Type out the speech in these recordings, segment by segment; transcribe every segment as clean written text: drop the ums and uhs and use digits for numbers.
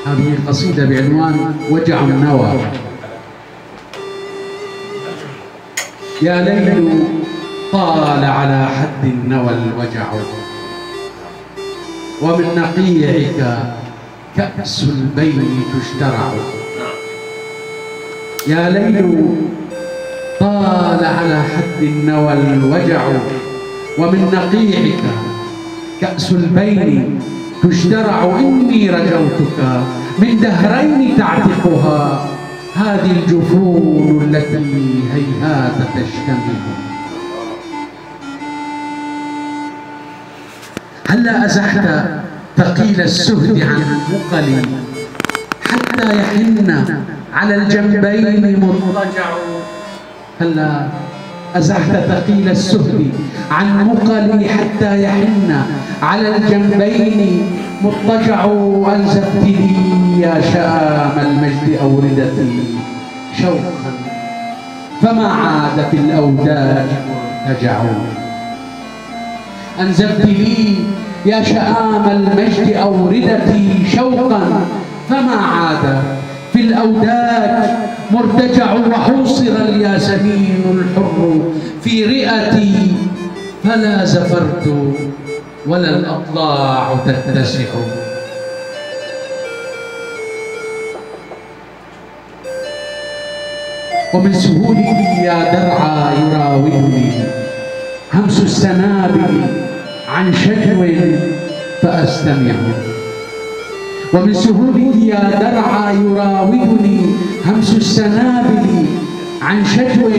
هذه قصيدة بعنوان وجع النوى. يا ليل طال على حد النوى الوجع، ومن نقيعك كأس البين تشترع. يا ليل طال على حد النوى الوجع، ومن نقيعك كأس البين تشترع. إني رجوتك من دهرين تعتقها، هذه الجفون التي هيهات تشتمل. هلا أزحت ثقيل السهد عن مقلي، حتى يحن على الجنبين مضطجع. هلا أزحت ثقيل السهد عن مقلي، حتى يحن على الجنبين مضطجع. أنزفت لي يا شآم المجد أوردتي شوقا، فما عاد في الأوداج مرتجع. أنزفت لي يا شآم المجد أوردتي شوقا، فما عاد في الأوداج مرتجع. وحوصر الياسمين الحر في رئتي، فلا زفرت ولا الأضلاع تتسع. ومن سهولك يا درعا يراودني همس السنابل عن شجو فأستمع. ومن سهولك يا درعا يراودني همس السنابل عن شجو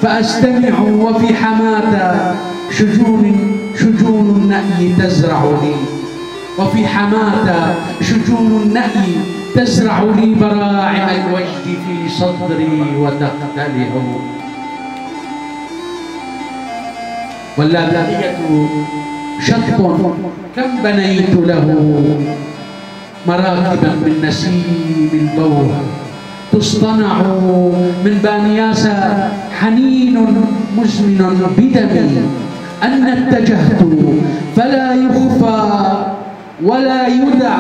فأستمع. وفي حماة شجون النأي تزرع لي، وفي حماة شجون النأي تزرع لي براعم الوجد في صدري وتقتلع. واللاذقية شط كم بنيت له مراكبا من نسيم البوه، تصطنع من بانياس حنين مزمن بدمي. أن اتجهت فلا يخفى ولا يدع،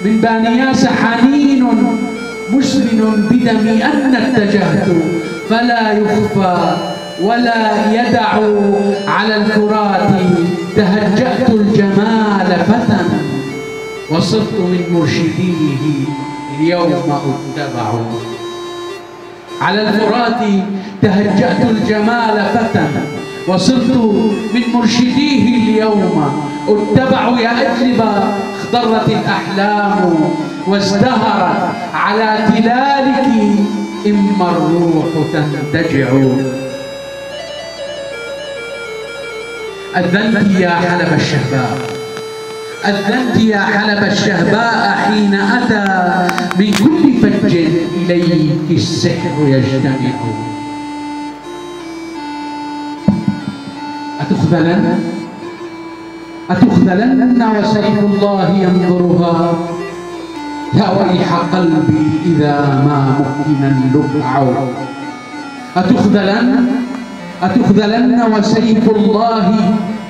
من بانياس حنين مزمن بدمي. أن اتجهت فلا يخفى ولا يدع، على الفرات تهجأت الجمال فتى، وصرت من مرشديه اليوم أتبع. على الفرات تهجأت الجمال فتى، وصرت من مرشديه اليوم أتبع. يا أجلبة اخضرت الأحلام وازدهرت على تلالك، إما الروح تنتجع. أذنت يا حلب الشهباء، أذنت يا حلب الشهباء، حين أتى من كل فج إليك السحر يجتمع. أتخذلن وسيف الله ينظرها، يا ويح قلبي إذا ما مكن اللبع. أتخذلن وسيف الله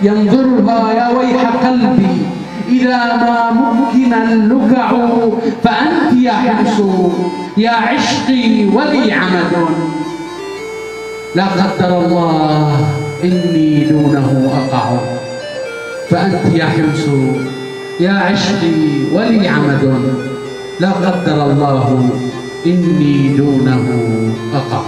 ينظرها، يا ويح قلبي إذا ما مكن اللكع. فأنت يا حمص يا عشقي ولي عمد، لا قدر الله إني دونه أقع. فأنت يا حمص يا عشقي ولي عمد، لا قدر الله إني دونه أقع.